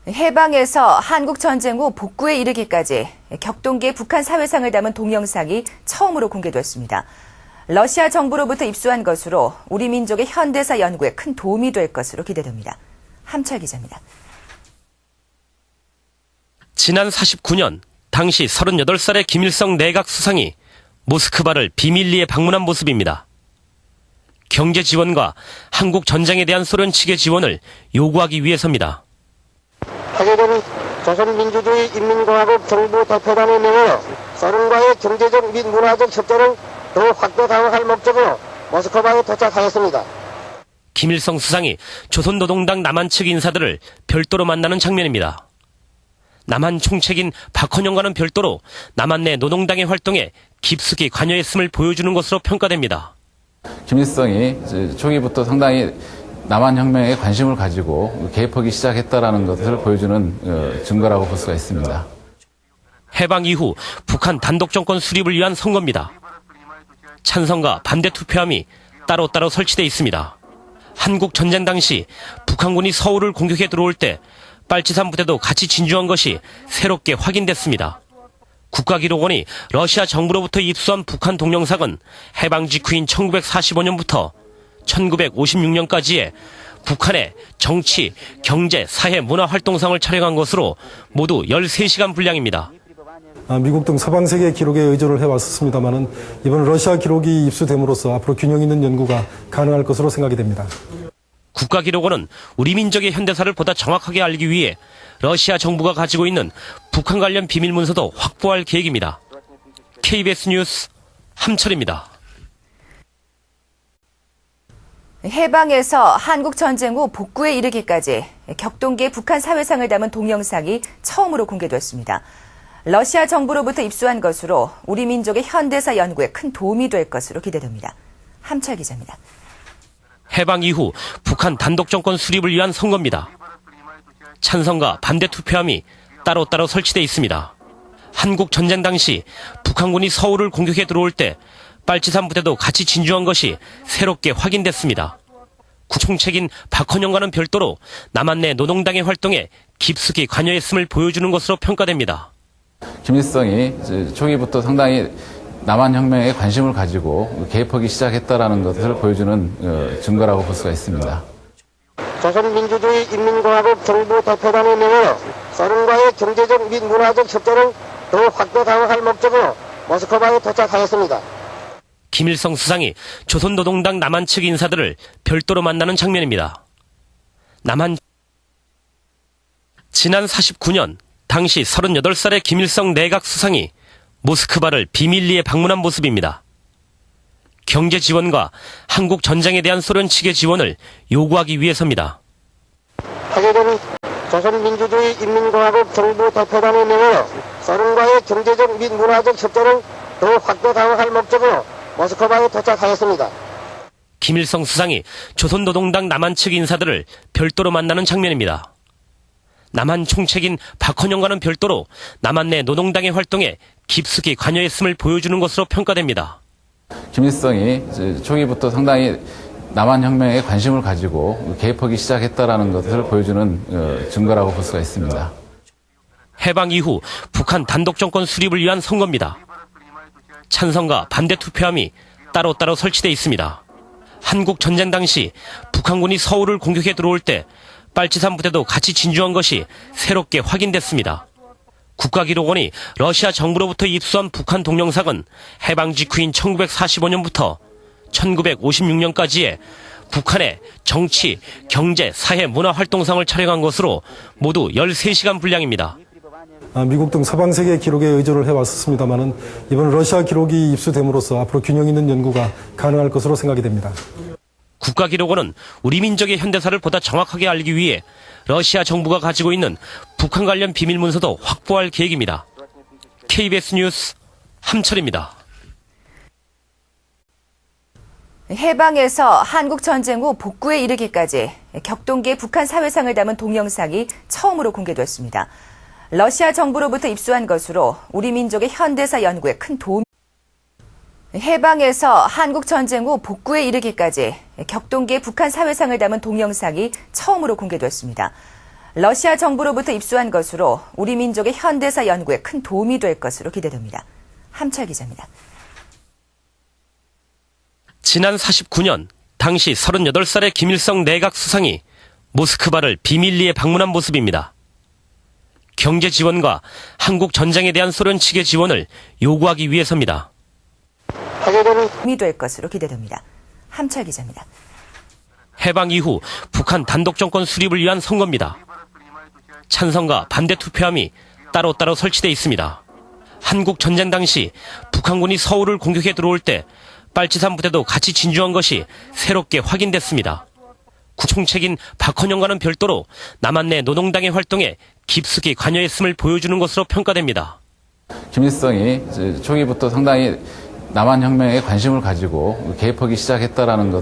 해방에서 한국 전쟁 후 복구에 이르기까지 격동기의 북한 사회상을 담은 동영상이 처음으로 공개됐습니다. 러시아 정부로부터 입수한 것으로 우리 민족의 현대사 연구에 큰 도움이 될 것으로 기대됩니다. 함철 기자입니다. 지난 49년 당시 38살의 김일성 내각 수상이 모스크바를 비밀리에 방문한 모습입니다. 경제 지원과 한국 전쟁에 대한 소련 측의 지원을 요구하기 위해서입니다. 파괴되는 조선민주주의 인민공화국 정부 대표단에 명하여 소련과의 경제적 및 문화적 협조를 더욱 확대 강화할 목적으로 모스크바에 도착하였습니다. 김일성 수상이 조선노동당 남한 측 인사들을 별도로 만나는 장면입니다. 남한 총책인 박헌영과는 별도로 남한 내 노동당의 활동에 깊숙이 관여했음을 보여주는 것으로 평가됩니다. 김일성이 초기부터 상당히 남한 혁명에 관심을 가지고 개입하기 시작했다라는 것을 보여주는 증거라고 볼 수가 있습니다. 해방 이후 북한 단독 정권 수립을 위한 선거입니다. 찬성과 반대 투표함이 따로따로 설치돼 있습니다. 한국 전쟁 당시 북한군이 서울을 공격해 들어올 때 빨치산 부대도 같이 진주한 것이 새롭게 확인됐습니다. 국가기록원이 러시아 정부로부터 입수한 북한 동영상은 해방 직후인 1945년부터 1956년까지의 북한의 정치, 경제, 사회, 문화 활동상을 촬영한 것으로 모두 13시간 분량입니다. 미국 등 서방 세계 기록에 의존을 해왔습니다만은 이번 러시아 기록이 입수됨으로써 앞으로 균형 있는 연구가 가능할 것으로 생각이 됩니다. 국가기록원은 우리 민족의 현대사를 보다 정확하게 알기 위해 러시아 정부가 가지고 있는 북한 관련 비밀 문서도 확보할 계획입니다. KBS 뉴스 함철입니다. 해방에서 한국 전쟁 후 복구에 이르기까지 격동기의 북한 사회상을 담은 동영상이 처음으로 공개됐습니다. 러시아 정부로부터 입수한 것으로 우리 민족의 현대사 연구에 큰 도움이 될 것으로 기대됩니다. 함철 기자입니다. 해방 이후 북한 단독 정권 수립을 위한 선거입니다. 찬성과 반대 투표함이 따로따로 설치돼 있습니다. 한국 전쟁 당시 북한군이 서울을 공격해 들어올 때 빨치산 부대도 같이 진주한 것이 새롭게 확인됐습니다. 총책인 박헌영과는 별도로 남한 내 노동당의 활동에 깊숙이 관여했음을 보여주는 것으로 평가됩니다. 김일성이 초기부터 상당히 남한 혁명에 관심을 가지고 개입하기 시작했다라는 것을 보여주는 증거라고 볼 수가 있습니다. 조선민주주의 인민공화국 정부 대표단에 명하여 소련과의 경제적 및 문화적 협조를 더욱 확대 강화할 목적으로 모스크바에 도착하였습니다. 김일성 수상이 조선노동당 남한 측 인사들을 별도로 만나는 장면입니다. 지난 49년 당시 38살의 김일성 내각 수상이 모스크바를 비밀리에 방문한 모습입니다. 경제 지원과 한국 전쟁에 대한 소련 측의 지원을 요구하기 위해서입니다. 파괴되는 조선민주주의 인민공화국 정부 대표단에 명하여 소련과의 경제적 및 문화적 협조를 더욱 확대 강화할 목적으로 모스크바에 도착하였습니다. 김일성 수상이 조선노동당 남한 측 인사들을 별도로 만나는 장면입니다. 남한 총책인 박헌영과는 별도로 남한 내 노동당의 활동에 깊숙이 관여했음을 보여주는 것으로 평가됩니다. 김일성이 초기부터 상당히 남한 혁명에 관심을 가지고 개입하기 시작했다라는 것을 보여주는 증거라고 볼 수가 있습니다. 해방 이후 북한 단독 정권 수립을 위한 선거입니다. 찬성과 반대 투표함이 따로따로 설치돼 있습니다. 한국 전쟁 당시 북한군이 서울을 공격해 들어올 때 빨치산 부대도 같이 진주한 것이 새롭게 확인됐습니다. 국가기록원이 러시아 정부로부터 입수한 북한 동영상은 해방 직후인 1945년부터 1956년까지의 북한의 정치, 경제, 사회, 문화 활동상을 촬영한 것으로 모두 13시간 분량입니다. 미국 등 서방 세계 기록에 의존을 해왔습니다만은 이번 러시아 기록이 입수됨으로써 앞으로 균형 있는 연구가 가능할 것으로 생각이 됩니다. 국가기록원은 우리 민족의 현대사를 보다 정확하게 알기 위해 러시아 정부가 가지고 있는 북한 관련 비밀 문서도 확보할 계획입니다. KBS 뉴스 함철입니다. 해방에서 한국 전쟁 후 복구에 이르기까지 격동기의 북한 사회상을 담은 동영상이 처음으로 공개됐습니다. 러시아 정부로부터 입수한 것으로 우리 민족의 현대사 연구에 큰 도움이 해방에서 한국 전쟁 후 복구에 이르기까지 격동기의 북한 사회상을 담은 동영상이 처음으로 공개됐습니다. 러시아 정부로부터 입수한 것으로 우리 민족의 현대사 연구에 큰 도움이 될 것으로 기대됩니다. 함철 기자입니다. 지난 49년 당시 38살의 김일성 내각 수상이 모스크바를 비밀리에 방문한 모습입니다. 경제 지원과 한국 전쟁에 대한 소련 측의 지원을 요구하기 위해서입니다. 도움이 될 것으로 기대됩니다. 함철 기자입니다. 해방 이후 북한 단독 정권 수립을 위한 선거입니다. 찬성과 반대 투표함이 따로따로 설치돼 있습니다. 한국 전쟁 당시 북한군이 서울을 공격해 들어올 때 빨치산 부대도 같이 진주한 것이 새롭게 확인됐습니다. 총책인 박헌영과는 별도로 남한내 노동당의 활동에 깊숙이 관여했음을 보여주는 것으로 평가됩니다. 김일성이 초기부터 상당히 남한 혁명에 관심을 가지고 개입하기 시작했다라는 것